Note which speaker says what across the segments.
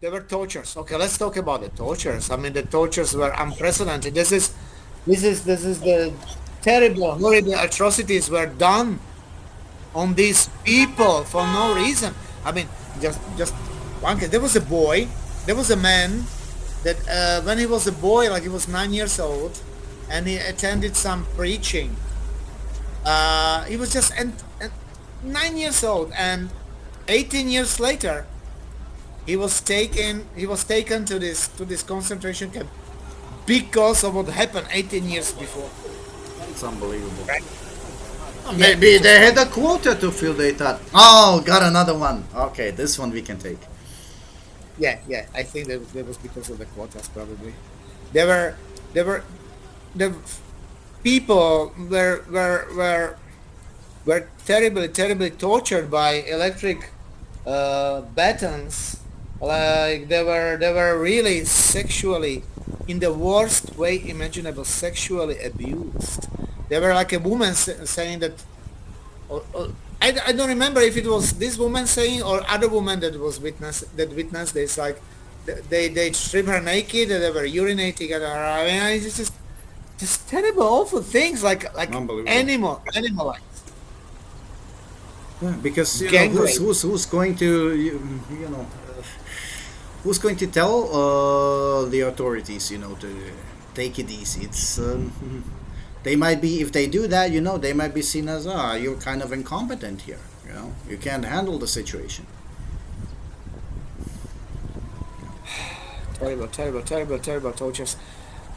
Speaker 1: there were tortures. Okay, let's talk about the tortures. I mean, the tortures were unprecedented. This is the terrible, horrible atrocities were done on these people for no reason. I mean, just one case. There was a boy. There was a man that when he was a boy, like he was 9 years old, and he attended some preaching. He was just 9 years old, and 18 years later, he was taken. He was taken to this concentration camp because of what happened 18 years before.
Speaker 2: It's unbelievable.
Speaker 1: Right? Yeah,
Speaker 2: Maybe
Speaker 1: just
Speaker 2: they had a quota to fill. They thought, oh, got another one. Okay, this one we can take.
Speaker 1: yeah. I think that was because of the quotas probably. There were there were the people were terribly tortured by electric batons. Like they were really sexually, in the worst way imaginable, sexually abused. They were like a woman saying that, or I don't remember if it was this woman saying or other woman that witnessed this. Like they strip her naked and they were urinating at her. I mean, it's just terrible, awful things like
Speaker 2: Unbelievable.
Speaker 1: animal like
Speaker 2: Yeah, because
Speaker 1: gang
Speaker 2: who's
Speaker 1: rape.
Speaker 2: who's going to you know who's going to tell the authorities to take it easy. It's they might be, if they do that, they might be seen as, you're kind of incompetent here. You can't handle the situation.
Speaker 1: Terrible tortures.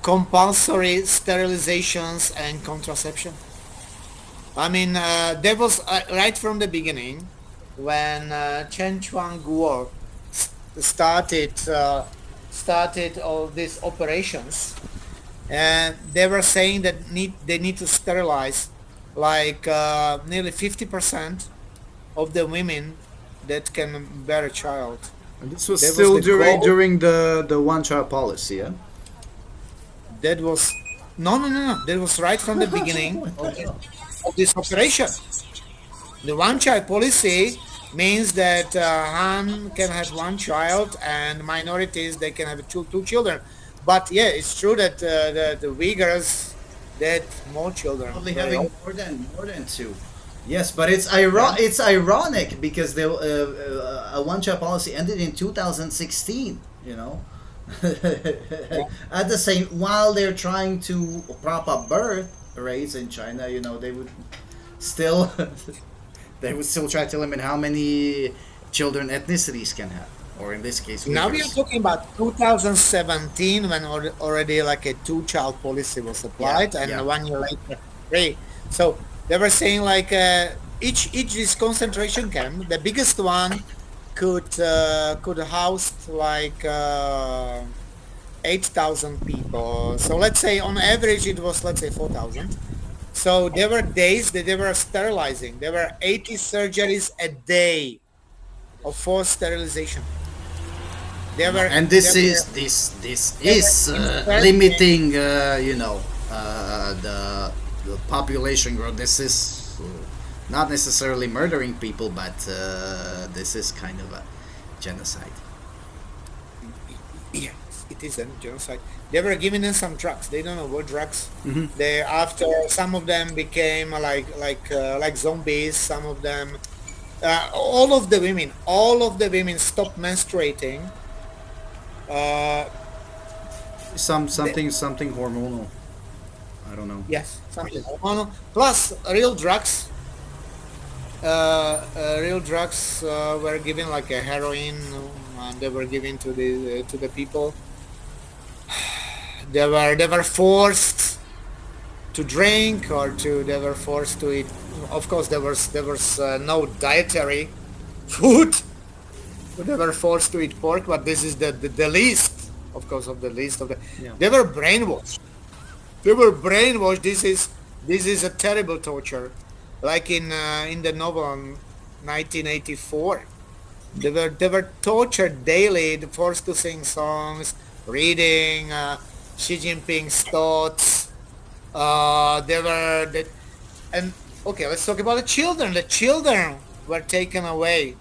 Speaker 1: Compulsory sterilizations and contraception. I mean, there was right from the beginning when Chen War started all these operations, and they were saying that they need to sterilize like nearly 50% of the women that can bear a child.
Speaker 2: And this was
Speaker 1: That was
Speaker 2: still
Speaker 1: the
Speaker 2: during
Speaker 1: goal.
Speaker 2: during the one child policy, yeah.
Speaker 1: That was no. That was right from the beginning of this operation. The one child policy means that Han can have one child and minorities they can have two children. But yeah, it's true that the Uyghurs they had more children
Speaker 2: Probably
Speaker 1: very
Speaker 2: having
Speaker 1: often.
Speaker 2: more than two. Yes, but
Speaker 1: Yeah.
Speaker 2: it's ironic because the a one child policy ended in 2016.
Speaker 1: Yeah.
Speaker 2: At the same, while they're trying to prop up birth rates in China, they would still they would still try to limit how many children ethnicities can have, or in this case,
Speaker 1: Now we are
Speaker 2: Uyghurs.
Speaker 1: talking about 2017 when already like a two-child policy was
Speaker 2: Yeah,
Speaker 1: applied, and
Speaker 2: yeah.
Speaker 1: 1 year later three. So they were saying like each this concentration camp, the biggest one could house like 8,000 people. So let's say on average it was, let's say, 4,000. So there were days that they were sterilizing. There were 80 surgeries a day of forced sterilization. There were
Speaker 2: And
Speaker 1: there were
Speaker 2: this
Speaker 1: there were
Speaker 2: is
Speaker 1: inserting.
Speaker 2: limiting the population growth. This is not necessarily murdering people, but this is kind of a genocide.
Speaker 1: Yeah, it is a genocide. They were giving them some drugs. They don't know what drugs.
Speaker 2: Hmm.
Speaker 1: They after some of them became like zombies. Some of them, all of the women stopped menstruating. Uh, they,
Speaker 2: Something hormonal. I don't know.
Speaker 1: yes, something hormonal. Plus real drugs were given like a heroin, and they were given to the people. They were forced to drink or to they were forced to eat. Of course, there was no dietary food. They were forced to eat pork, but this is the least, of course, of the least of the.
Speaker 2: Yeah.
Speaker 1: They were brainwashed. They were brainwashed. This is a terrible torture, like in the novel 1984. They were tortured daily, forced to sing songs, reading Xi Jinping's thoughts. They were that, and okay, let's talk about the children. The children were taken away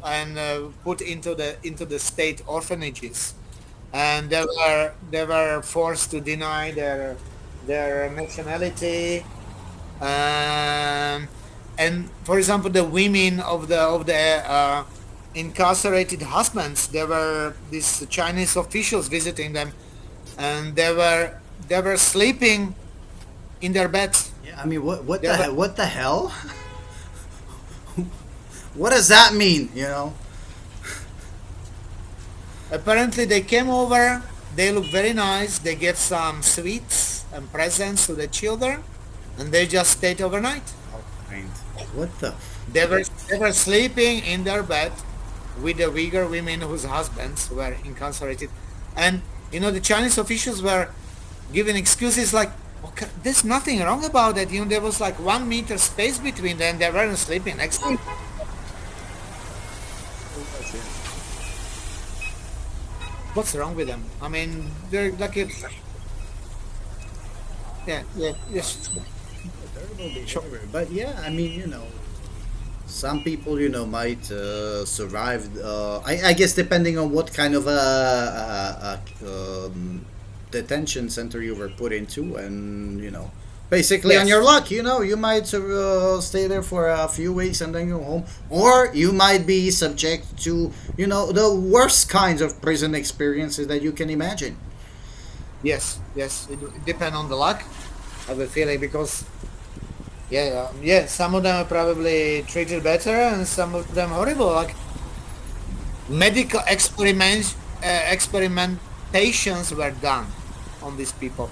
Speaker 1: and put into the state orphanages, and they were forced to deny their nationality. um, and for example, the women of the incarcerated husbands, there were these Chinese officials visiting them, and they were sleeping in their beds.
Speaker 2: Yeah, I mean,
Speaker 1: They were
Speaker 2: what the hell? What does that mean? You know?
Speaker 1: Apparently they came over. They look very nice. They gave some sweets and presents to the children, and they just stayed overnight.
Speaker 2: Mind. What the?
Speaker 1: They were sleeping in their bed with the Uyghur women whose husbands were incarcerated, and the Chinese officials were giving excuses like, okay, there's nothing wrong about it. There was like 1 meter space between them. They weren't sleeping next to. What's wrong with them? I mean, they're like yeah, yeah, yes,
Speaker 2: Terrible
Speaker 1: sure,
Speaker 2: behavior. But yeah, I mean, some people, might survive. I guess depending on what kind of detention center you were put into, and basically on your
Speaker 1: yes,
Speaker 2: luck, you might stay there for a few weeks and then go home, or you might be subject to the worst kinds of prison experiences that you can imagine.
Speaker 1: yes, yes. It depends on the luck. I have a feeling because yeah, yeah. Some of them are probably treated better, and some of them horrible. Like medical experimentations were done on these people.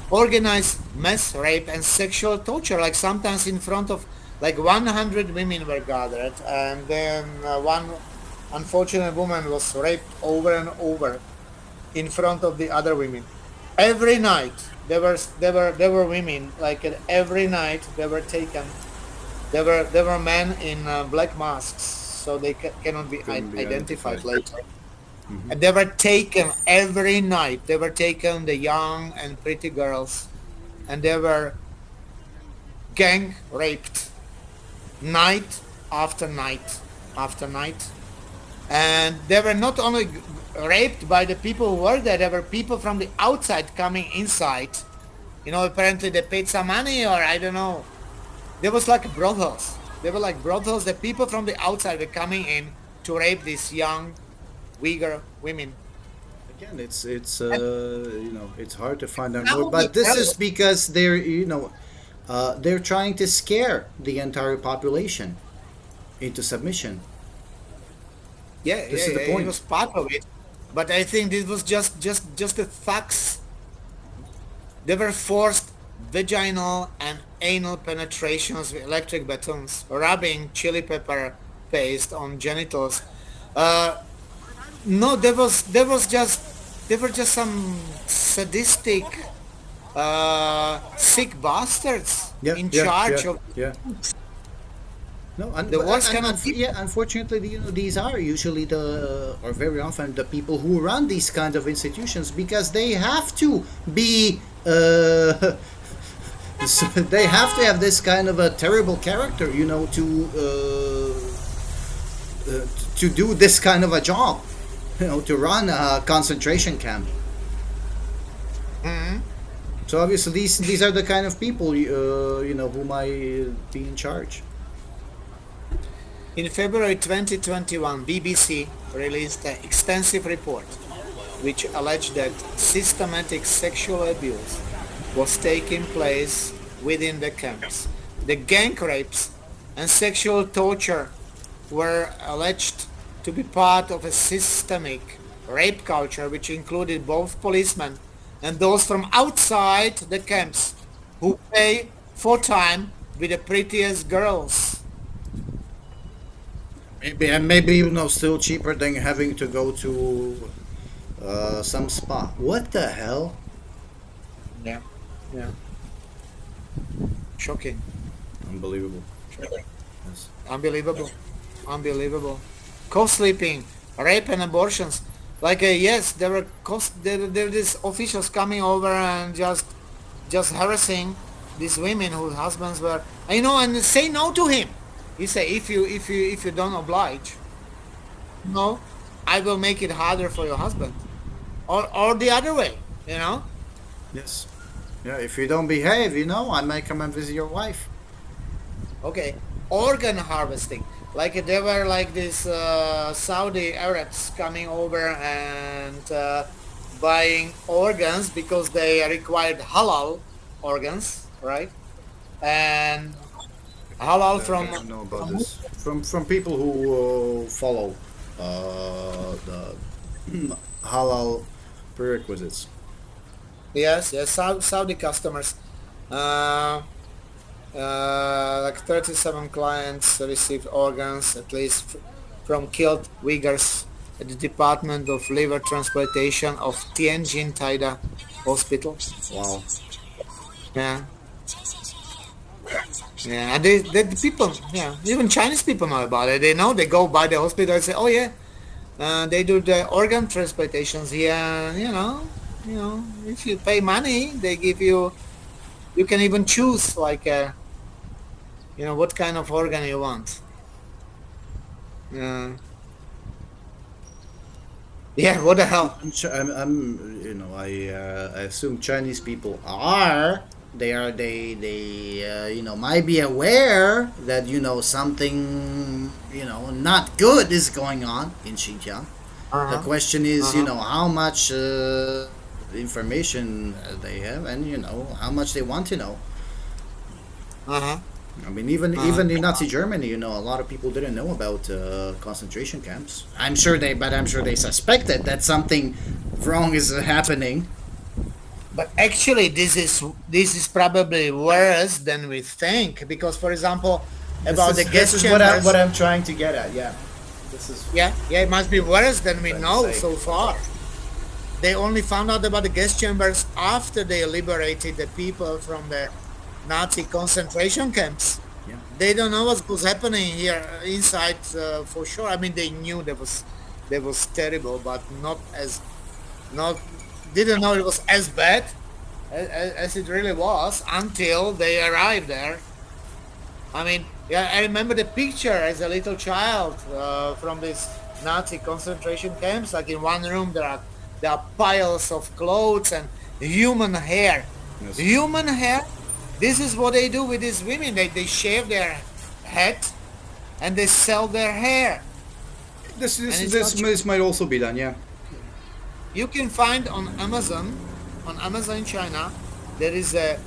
Speaker 1: Organized mass rape and sexual torture, like sometimes in front of like 100 women were gathered, and then one unfortunate woman was raped over and over in front of the other women. Every night there were women like every night they were taken. There were men in black masks, so they cannot be
Speaker 2: Couldn't be
Speaker 1: identified
Speaker 2: identified.
Speaker 1: later.
Speaker 2: Hmm.
Speaker 1: And they were taken every night. They were taken the young and pretty girls, and they were gang raped night after night after night. And they were not only raped by the people who were there. There were people from the outside coming inside. Apparently they paid some money, or I don't know. There was like brothels. They were like brothels. The people from the outside were coming in to rape these young Uyghur women.
Speaker 2: Again, it's
Speaker 1: And
Speaker 2: it's hard to find out
Speaker 1: some
Speaker 2: more,
Speaker 1: of the
Speaker 2: but this is
Speaker 1: elders,
Speaker 2: because they're trying to scare the entire population into submission.
Speaker 1: yeah,
Speaker 2: This
Speaker 1: yeah,
Speaker 2: is the
Speaker 1: yeah, it
Speaker 2: point.
Speaker 1: was part of it. But I think this was just the thugs. They were forced vaginal and anal penetrations with electric batons, rubbing chili pepper paste on genitals. Uh, no, there were just some sadistic, sick bastards
Speaker 2: Yeah,
Speaker 1: in
Speaker 2: yeah, yeah,
Speaker 1: charge of
Speaker 2: yeah. No,
Speaker 1: the worst kind of people.
Speaker 2: yeah. Unfortunately, these are usually or very often the people who run these kinds of institutions, because they have to be. So they have to have this kind of a terrible character, to do this kind of a job, to run a concentration camp.
Speaker 1: Mhm.
Speaker 2: So obviously, these are the kind of people who might be in charge.
Speaker 1: In February 2021, BBC released an extensive report which alleged that systematic sexual abuse was taking place within the camps. The gang rapes and sexual torture were alleged to be part of a systemic rape culture which included both policemen and those from outside the camps who pay for time with the prettiest girls.
Speaker 2: Maybe still cheaper than having to go to some spa. What the hell?
Speaker 1: Yeah, yeah, shocking.
Speaker 2: Unbelievable. Yes.
Speaker 1: Unbelievable. Unbelievable. Co-sleeping, rape and abortions. Like, yes, there were these officials coming over and just harassing these women whose husbands were, and say no to him. He say, if you don't oblige. no, I will make it harder for your husband, or the other way, you know.
Speaker 2: Yes. Yeah, if you don't behave, I might come and visit your wife.
Speaker 1: Okay, organ harvesting. Like there were like these Saudi Arabs coming over and buying organs because they required halal organs, right? And halal
Speaker 2: I
Speaker 1: from,
Speaker 2: don't know about
Speaker 1: from
Speaker 2: this. From people who follow the halal prerequisites.
Speaker 1: yes, yes, Saudi customers. Uh, like 37 clients received organs, at least from killed Uyghurs at the Department of Liver Transplantation of Tianjin Taida Hospital.
Speaker 2: Wow.
Speaker 1: Yeah, yeah, and the people, yeah, even Chinese people know about it. They know, they go by the hospital and say, oh yeah, they do the organ transplantations here. If you pay money, they give you. You can even choose like, what kind of organ you want. Uh, yeah, what the hell?
Speaker 2: I assume Chinese people are. They might be aware that something not good is going on in Xinjiang. The
Speaker 1: Uh-huh.
Speaker 2: question is,
Speaker 1: Uh-huh.
Speaker 2: how much information they have, and how much they want to know.
Speaker 1: Uh-huh.
Speaker 2: I mean, even
Speaker 1: Uh-huh.
Speaker 2: even in Nazi Germany, a lot of people didn't know about concentration camps. But I'm sure they suspected that something wrong is happening.
Speaker 1: But actually, this is probably worse than we think because, for example,
Speaker 2: This
Speaker 1: about the
Speaker 2: is this
Speaker 1: gas
Speaker 2: is what
Speaker 1: chambers,
Speaker 2: I'm trying to get at. Yeah, this is
Speaker 1: yeah, yeah, it must be worse than we
Speaker 2: trying to
Speaker 1: know
Speaker 2: say.
Speaker 1: so far. They only found out about the gas chambers after they liberated the people from the Nazi concentration camps.
Speaker 2: Yeah,
Speaker 1: They don't know what was happening here inside for sure. I mean, they knew there was terrible, but not didn't know it was as bad as it really was until they arrived there. I mean, yeah, I remember the picture as a little child from these Nazi concentration camps. Like in one room, there are piles of clothes and human hair.
Speaker 2: yes.
Speaker 1: Human hair. This is what they do with these women. They shave their head and they sell their hair,
Speaker 2: This
Speaker 1: and
Speaker 2: this
Speaker 1: it's not
Speaker 2: this
Speaker 1: cheap.
Speaker 2: this might also be done. Yeah.
Speaker 1: You can find on Amazon in China, there is a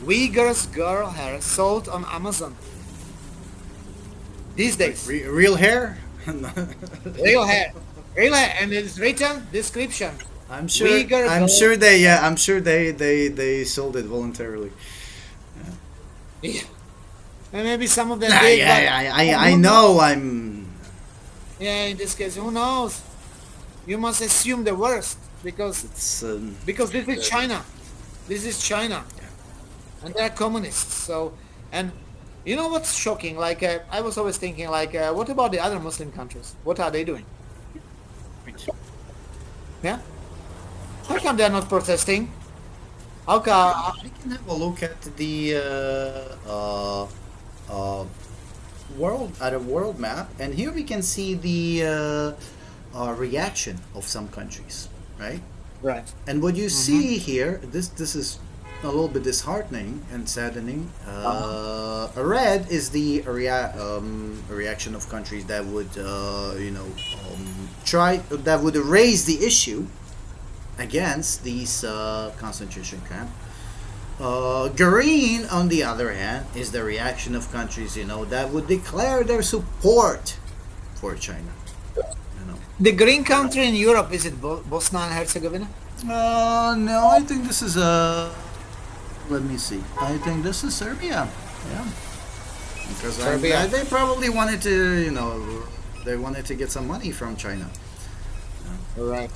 Speaker 1: Uyghur's girl hair sold on Amazon these
Speaker 2: Like
Speaker 1: days.
Speaker 2: real hair.
Speaker 1: Real hair, real hair, and it's written description.
Speaker 2: I'm sure.
Speaker 1: Uyghur
Speaker 2: I'm
Speaker 1: girl.
Speaker 2: sure they. Yeah. I'm sure they sold it voluntarily.
Speaker 1: Yeah. And maybe some of them
Speaker 2: Nah,
Speaker 1: did, but
Speaker 2: yeah. I
Speaker 1: who knows?
Speaker 2: know. I'm.
Speaker 1: Yeah, in this case, who knows? You must assume the worst
Speaker 2: It's.
Speaker 1: because this is China. This is China, and they're communists. So, and you know what's shocking? Like I was always thinking, like, what about the other Muslim countries? What are they doing? Yeah, how come they're not protesting? How come?
Speaker 2: We can have a look at the uh, world map, and here we can see the reaction of some countries, right?
Speaker 1: Right.
Speaker 2: And what you
Speaker 1: Mm-hmm.
Speaker 2: see here, this is a little bit disheartening and saddening.
Speaker 1: Uh-huh.
Speaker 2: Red is the reaction of countries that would, try that would raise the issue against these concentration camp. Green, on the other hand, is the reaction of countries, that would declare their support for China. You know.
Speaker 1: The green country in Europe, is it Bosnia and Herzegovina?
Speaker 2: No, I think this is Let me see. I think this is Serbia. Yeah, because
Speaker 1: Serbia.
Speaker 2: they probably wanted to, they wanted to get some money from China.
Speaker 1: Right.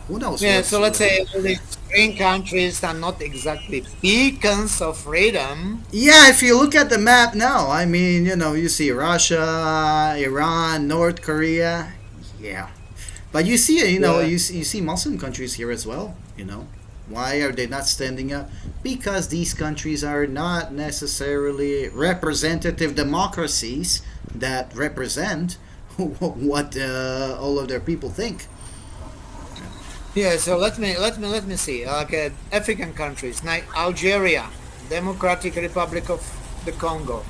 Speaker 2: Who knows
Speaker 1: Yeah,
Speaker 2: what's
Speaker 1: so let's say these green countries are not exactly beacons of freedom.
Speaker 2: Yeah, if you look at the map now, I mean, you see Russia, Iran, North Korea. Yeah. But you see,
Speaker 1: Yeah.
Speaker 2: you see Muslim countries here as well, Why are they not standing up? Because these countries are not necessarily representative democracies that represent what all of their people think.
Speaker 1: Yeah, so let me see. Like African countries, like Algeria, Democratic Republic of the Congo,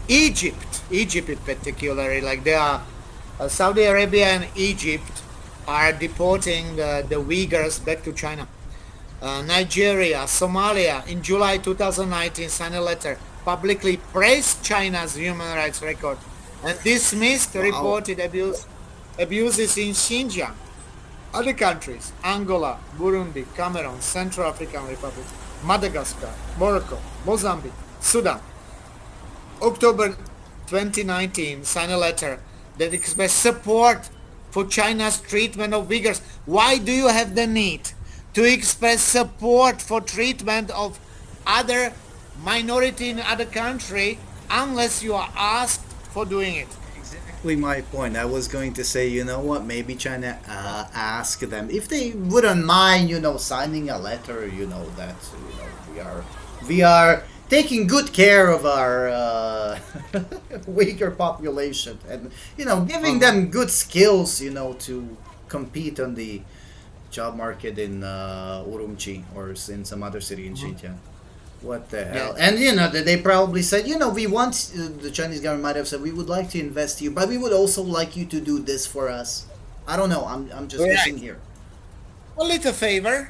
Speaker 1: Egypt in particular, like they are Saudi Arabia and Egypt are deporting the Uyghurs back to China. Nigeria, Somalia, in July 2019, signed a letter publicly praised China's human rights record and dismissed
Speaker 2: Wow.
Speaker 1: reported abuses in Xinjiang. Other countries, Angola, Burundi, Cameroon, Central African Republic, Madagascar, Morocco, Mozambique, Sudan, October 2019, signed a letter that expressed support for China's treatment of Uyghurs. Why do you have the need to express support for treatment of other minority in other country unless you are asked for doing it?
Speaker 2: Exactly my point. I was going to say, you know what? Maybe China ask them if they wouldn't mind, signing a letter, that we are taking good care of our weaker population, and giving
Speaker 1: Uh-huh.
Speaker 2: them good skills, to compete on the job market in Urumqi or in some other city in
Speaker 1: Mhm.
Speaker 2: Xinjiang. What the hell?
Speaker 1: Yes.
Speaker 2: And they probably said, we want the Chinese government might have said we would like to invest you, but we would also like you to do this for us. I don't know. I'm just guessing
Speaker 1: Right.
Speaker 2: here.
Speaker 1: A little favor.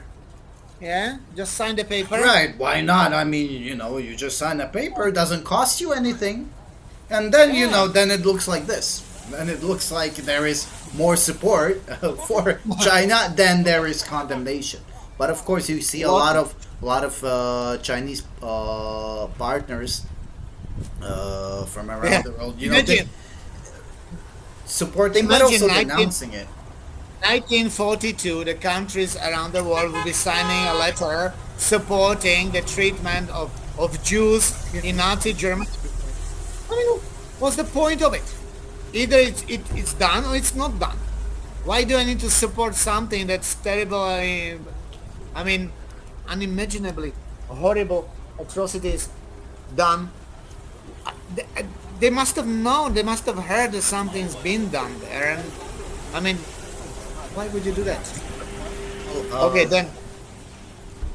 Speaker 1: Yeah. Just sign the paper.
Speaker 2: Right? Why not? I mean, you just sign a paper. It doesn't cost you anything, and then
Speaker 1: Yeah.
Speaker 2: then it looks like this. Then it looks like there is more support for China than there is condemnation. But of course, you see a
Speaker 1: What?
Speaker 2: lot of Chinese partners from
Speaker 1: Yeah.
Speaker 2: around the world, they
Speaker 1: Imagine.
Speaker 2: supporting but
Speaker 1: Imagine
Speaker 2: also denouncing it.
Speaker 1: 1942, the countries around the world will be signing a letter supporting the treatment of Jews in Nazi Germany. I mean, what's the point of it? Either it's done or it's not done. Why do I need to support something that's terrible? I mean, unimaginably horrible atrocities done. They, they must have known, they must have heard that something's been done there. And I mean, why would you do that?
Speaker 2: Well,
Speaker 1: Okay, then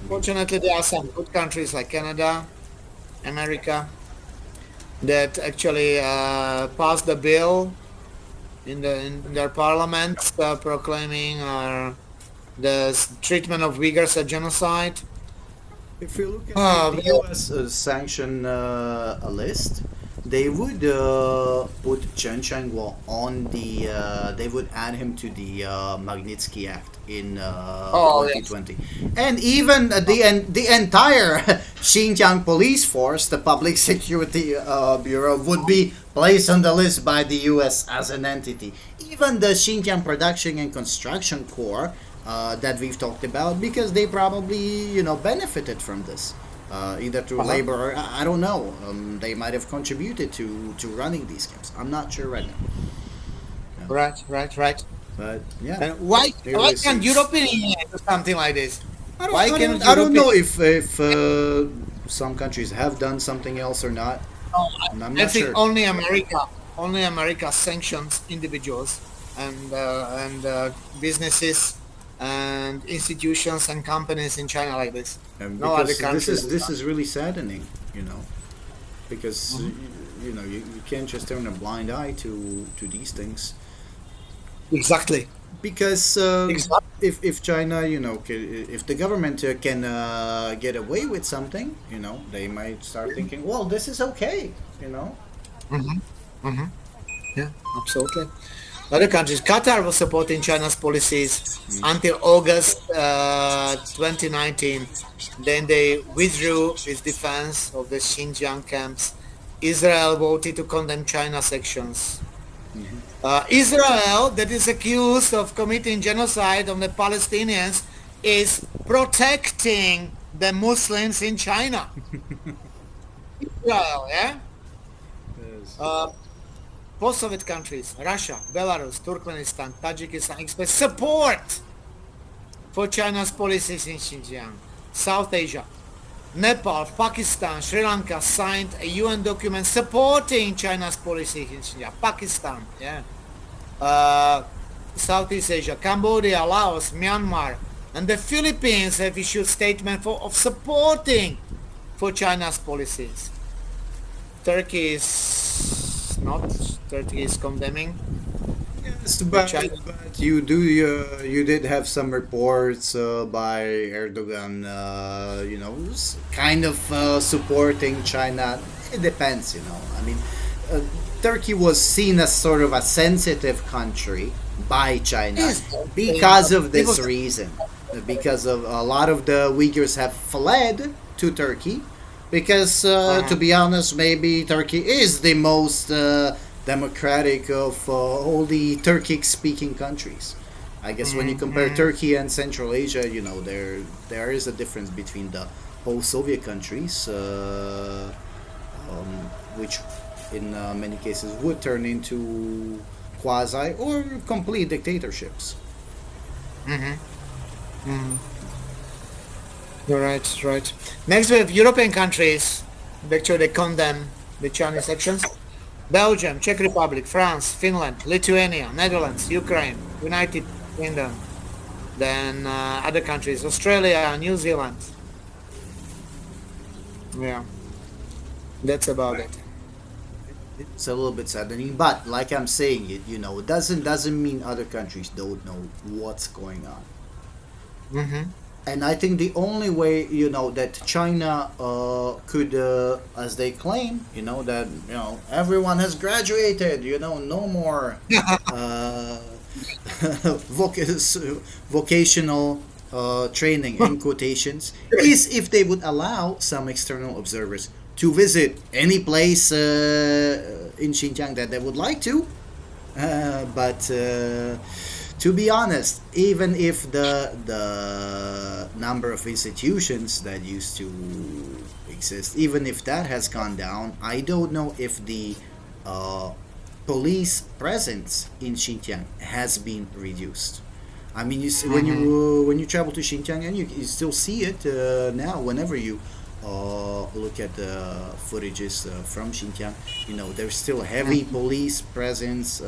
Speaker 1: fortunately there are some good countries like Canada, America that actually passed the bill in their parliaments proclaiming treatment of Uyghurs a genocide.
Speaker 2: if you look at the,
Speaker 1: Oh,
Speaker 2: the
Speaker 1: well,
Speaker 2: U.S. Sanction list, they would put Chen Changguo on the. They would add him to the Magnitsky Act in
Speaker 1: oh yes.
Speaker 2: 2020, and even the entire Xinjiang police force, the Public Security Bureau, would be placed on the list by the U.S. as an entity. Even the Xinjiang Production and Construction Corps that we've talked about, because they probably benefited from this, either through
Speaker 1: Uh-huh.
Speaker 2: labor or I don't know. They might have contributed to running these camps. I'm not sure right now. Yeah.
Speaker 1: Right, right, right.
Speaker 2: But yeah,
Speaker 1: And why
Speaker 2: it
Speaker 1: can't
Speaker 2: seems.
Speaker 1: European Union do something like this?
Speaker 2: I don't
Speaker 1: Why
Speaker 2: I
Speaker 1: cannot
Speaker 2: don't I don't
Speaker 1: European
Speaker 2: know if some countries have done something else or not.
Speaker 1: No,
Speaker 2: And I'm
Speaker 1: I
Speaker 2: not
Speaker 1: think
Speaker 2: sure.
Speaker 1: only America sanctions individuals and businesses and institutions and companies in China like this. No other
Speaker 2: Because this
Speaker 1: country.
Speaker 2: is this is really saddening, because
Speaker 1: Mhm.
Speaker 2: you can't just turn a blind eye to these things.
Speaker 1: Exactly.
Speaker 2: Because
Speaker 1: Exactly.
Speaker 2: if China, if the government can get away with something, they might start thinking, well, this is okay.
Speaker 1: Hmm. Hmm. Yeah, absolutely. Other countries, Qatar was supporting China's policies until August 2019. Then they withdrew its defense of the Xinjiang camps. Israel voted to condemn China's actions. Israel, that is accused of committing genocide on the Palestinians, is protecting the Muslims in China. Israel, yeah?
Speaker 2: Yes.
Speaker 1: Uh, Post-Soviet countries, Russia, Belarus, Turkmenistan, Tajikistan express support for China's policies in Xinjiang. South Asia, Nepal, Pakistan, Sri Lanka signed a UN document supporting China's policy in Xinjiang. Pakistan, yeah. uh, Southeast Asia, Cambodia, Laos, Myanmar, and the Philippines have issued statement of supporting for China's policies. Turkey is not. Turkey is condemning
Speaker 2: Yes,
Speaker 1: the China.
Speaker 2: but you did have some reports by Erdogan, kind of supporting China. It depends, you know. I mean, uh, Turkey was seen as sort of a sensitive country by China
Speaker 1: Is
Speaker 2: because of
Speaker 1: people.
Speaker 2: this reason. Because of a lot of the Uyghurs have fled to Turkey, because to
Speaker 1: Uh-huh.
Speaker 2: be honest, maybe Turkey is the most democratic of all the Turkic-speaking countries. I guess when you compare
Speaker 1: Mhm.
Speaker 2: Turkey and Central Asia, you know there is a difference between the post-Soviet countries, which in many cases would turn into quasi or complete dictatorships.
Speaker 1: Mhm. Mhm. You're right, right. Next, we have European countries. Actually, they condemn the Chinese actions. Belgium, Czech Republic, France, Finland, Lithuania, Netherlands, Ukraine, United Kingdom. Then other countries, Australia, New Zealand. Yeah, that's about it.
Speaker 2: It's a little bit saddening, but like I'm saying, it doesn't mean other countries don't know what's going on.
Speaker 1: Mm-hmm.
Speaker 2: And I think the only way, that China could, as they claim, that everyone has graduated, no more uh, vocational training in quotations, is if they would allow some external observers to visit any place in Xinjiang that they would like to. But to be honest, even if the number of institutions that used to exist, even if that has gone down, I don't know if the uh, police presence in Xinjiang has been reduced. I mean,
Speaker 1: Mm-hmm.
Speaker 2: when you travel to Xinjiang, and you still see it now. Whenever you look at the footages from Xinjiang, there's still heavy police presence.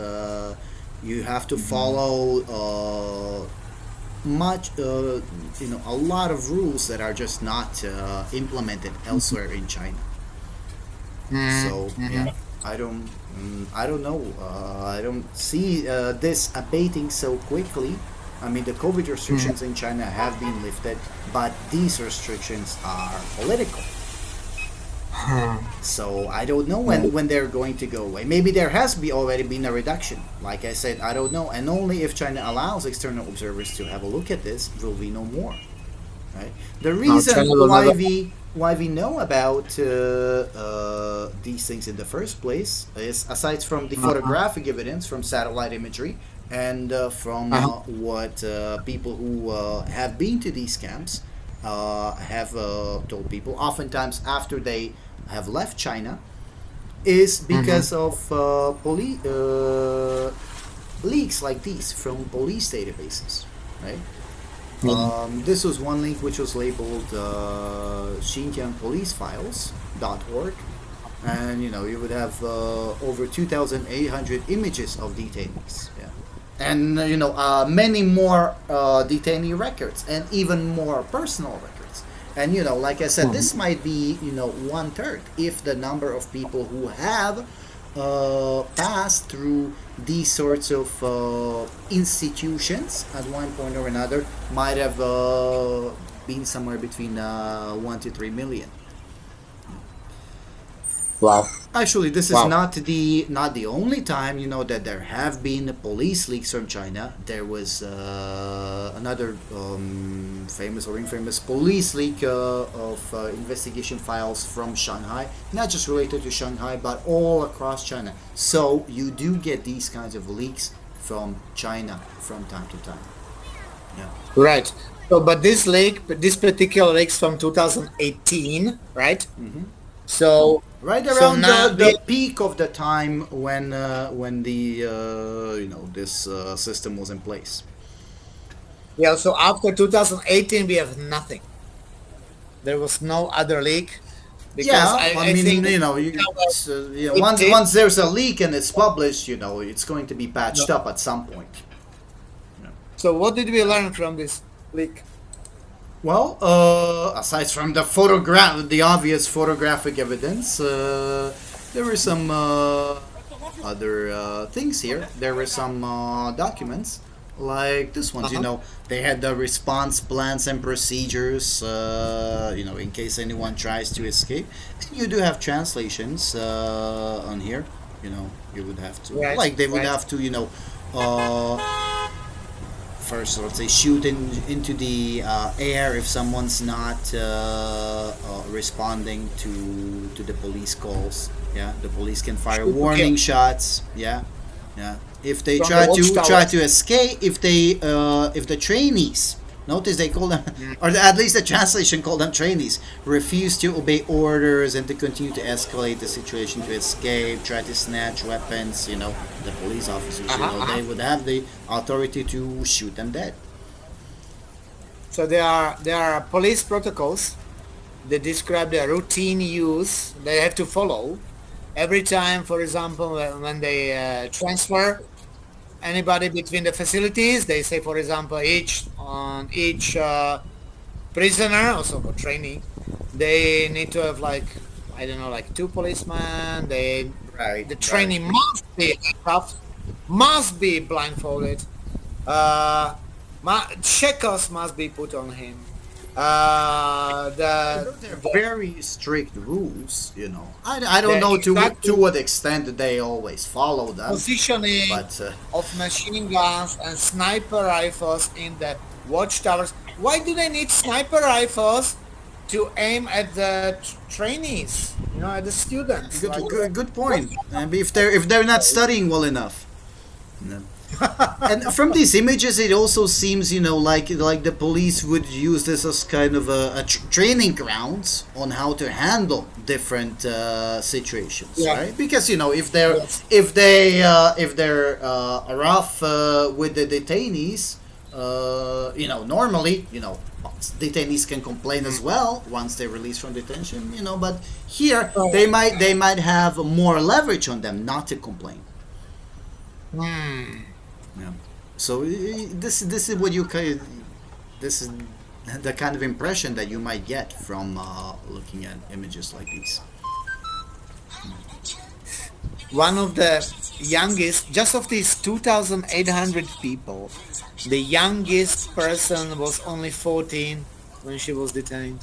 Speaker 2: You have to follow a lot of rules that are just not implemented elsewhere in China. So yeah,
Speaker 1: Mm-hmm.
Speaker 2: I don't know. I don't see this abating so quickly. I mean, the COVID restrictions in China have been lifted, but these restrictions are political. So I don't know when they're going to go away. Maybe there has already been a reduction. Like I said, I don't know. And only if China allows external observers to have a look at this will we know more. Right? The
Speaker 1: No, China
Speaker 2: reason
Speaker 1: will never.
Speaker 2: why we know about these things in the first place is, aside from the
Speaker 1: Uh-huh.
Speaker 2: photographic evidence from satellite imagery and from
Speaker 1: Uh-huh.
Speaker 2: what people who have been to these camps have told people, oftentimes after they have left China, is
Speaker 1: Mm-hmm.
Speaker 2: because of leaks like these from police databases, right?
Speaker 1: Yeah.
Speaker 2: This was one link which was labeled Xinjiang Police Files.org, and you would have over 2,800 images of detainees. Yeah. And many more detainee records, and even more personal records. And like I said,
Speaker 1: Mhm.
Speaker 2: this might be one third if the number of people who have passed through these sorts of institutions at one point or another might have been somewhere between 1 to 3 million.
Speaker 1: Wow.
Speaker 2: Actually, this is
Speaker 1: Wow.
Speaker 2: not the only time that there have been police leaks from China. There was another famous or infamous police leak of investigation files from Shanghai, not just related to Shanghai, but all across China. So you do get these kinds of leaks from China from time to time. Yeah.
Speaker 1: Right. So, but this particular lake's from 2018, right?
Speaker 2: hmm
Speaker 1: So,
Speaker 2: Right
Speaker 1: so
Speaker 2: around
Speaker 1: now
Speaker 2: the peak of the time when the this system was in place.
Speaker 1: yeah. So after 2018, we have nothing. There was no other leak. because
Speaker 2: Yeah,
Speaker 1: I,
Speaker 2: I
Speaker 1: I
Speaker 2: mean,
Speaker 1: think
Speaker 2: you know,
Speaker 1: our good
Speaker 2: once
Speaker 1: tip.
Speaker 2: once there's a leak and it's published, you know, it's going to be
Speaker 1: No.
Speaker 2: patched up at some point. Yeah.
Speaker 1: So what did we learn from this leak?
Speaker 2: Well, aside from the the obvious photographic evidence, there were some other things here. There were some documents, like this ones. You
Speaker 1: Uh-huh.
Speaker 2: know, they had the response plans and procedures. You know, in case anyone tries to escape, and you do have translations on here. You know, you would have to,
Speaker 1: Right,
Speaker 2: like, they would
Speaker 1: right.
Speaker 2: have to, uh, first, let's say, shoot into the air if someone's not responding to the police calls. Yeah, the police can fire
Speaker 1: Shoot to kill
Speaker 2: warning shots. Yeah, yeah. If they
Speaker 1: from the
Speaker 2: try
Speaker 1: watchtowers.
Speaker 2: to escape, if the trainees, notice they call them,
Speaker 1: Mm.
Speaker 2: or at least the translation called them trainees, refuse to obey orders and to continue to escalate the situation, to escape, try to snatch weapons, you know, the police officers, you
Speaker 1: Uh-huh,
Speaker 2: know,
Speaker 1: uh-huh.
Speaker 2: they would have the authority to shoot them dead.
Speaker 1: So there are police protocols that describe the routine use they have to follow every time. For example, when they transfer anybody between the facilities, they say, for example, each prisoner, also for training, they need to have like, I don't know, like two policemen.
Speaker 2: Right,
Speaker 1: The
Speaker 2: right.
Speaker 1: training must be handcuffed, must be blindfolded. Uh, checkers must be put on him.
Speaker 2: And those are
Speaker 1: The
Speaker 2: very strict rules, you know. I don't
Speaker 1: the
Speaker 2: know to
Speaker 1: exact
Speaker 2: what extent they always follow them,
Speaker 1: positioning
Speaker 2: but
Speaker 1: of machine guns and sniper rifles in the watchtowers. Why do they need sniper rifles to aim at the trainees? At the students. Like,
Speaker 2: good
Speaker 1: what's
Speaker 2: point. If they're not studying well enough. No. And from these images, it also seems, you know, like the police would use this as kind of a training grounds on how to handle different situations,
Speaker 1: yeah.
Speaker 2: right? Because, you know,
Speaker 1: Yes.
Speaker 2: if they're rough with the detainees, you know, normally, you know, detainees can complain as well once they're released from detention, you know, but here
Speaker 1: So,
Speaker 2: they might have more leverage on them not to complain.
Speaker 1: hmm.
Speaker 2: Yeah. So this is what you kind this is the kind of impression that you might get from looking at images like these.
Speaker 1: One of the youngest, just of these 2,800 people, the youngest person was only 14 when she was detained,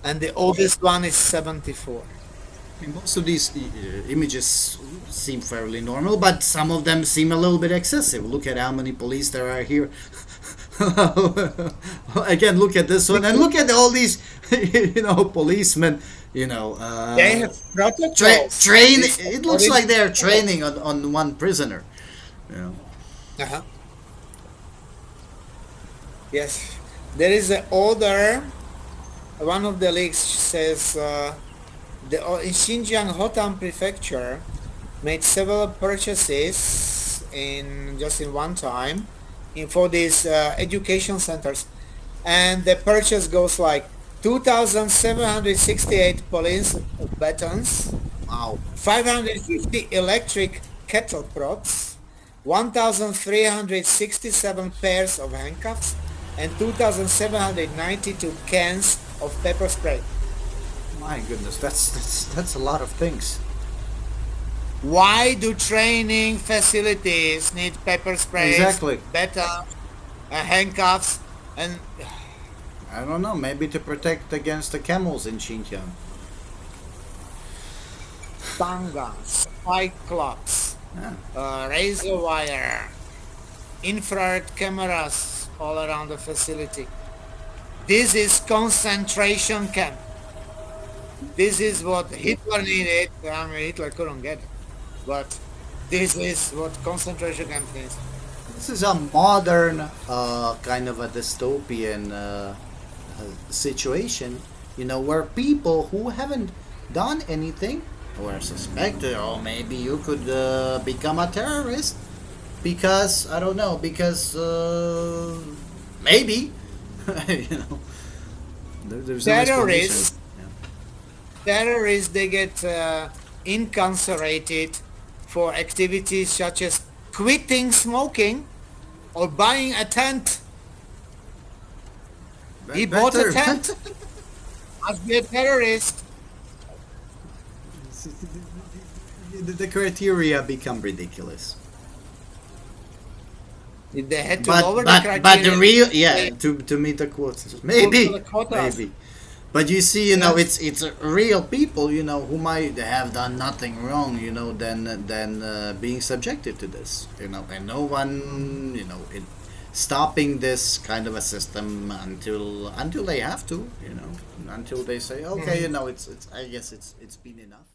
Speaker 1: and the oldest one is 74.
Speaker 2: I mean, most of these images seem fairly normal, but some of them seem a little bit excessive. Look at how many police there are here. Again, look at this one, and look at all these, you know, policemen. You know,
Speaker 1: They have protocols.
Speaker 2: train.
Speaker 1: This
Speaker 2: It looks like
Speaker 1: original
Speaker 2: they're
Speaker 1: protocol.
Speaker 2: training on one prisoner. You know.
Speaker 1: Uh-huh. Yes, there is an order. One of the leaks says in Xinjiang Hotan Prefecture made several purchases in just in one time for these education centers, and the purchase goes like 2,768 police batons,
Speaker 2: Wow.
Speaker 1: 550 electric kettle prods, 1,367 pairs of handcuffs, and 2,792 cans of pepper spray.
Speaker 2: My goodness, that's a lot of things.
Speaker 1: Why do training facilities need pepper sprays,
Speaker 2: Exactly.
Speaker 1: batons, handcuffs, and
Speaker 2: I don't know. Maybe to protect against the camels in Xinjiang.
Speaker 1: stun guns, spike clocks,
Speaker 2: Yeah.
Speaker 1: razor wire, infrared cameras all around the facility? This is concentration camp. This is what Hitler needed. I mean, Hitler couldn't get it, but this is what concentration camp is.
Speaker 2: This is a modern kind of a dystopian situation, you know, where people who haven't done anything or are suspected, or maybe you could become a terrorist because I don't know, because maybe you know there's no explanation.
Speaker 1: Terrorists
Speaker 2: Yeah.
Speaker 1: terrorists, they get incarcerated for activities such as quitting smoking or buying a tent. He bought a
Speaker 2: Better.
Speaker 1: tent, must be a terrorist.
Speaker 2: The criteria become ridiculous.
Speaker 1: They had to
Speaker 2: But
Speaker 1: lower the
Speaker 2: but the
Speaker 1: criteria.
Speaker 2: real, yeah,
Speaker 1: They
Speaker 2: to meet the quotas,
Speaker 1: fulfill
Speaker 2: maybe,
Speaker 1: the quotas.
Speaker 2: maybe. But you see,
Speaker 1: Yes.
Speaker 2: it's real people, who might have done nothing wrong, than being subjected to this, and no one, stopping this kind of a system until they have to, until they say, okay,
Speaker 1: Mhm.
Speaker 2: it's I guess it's been enough.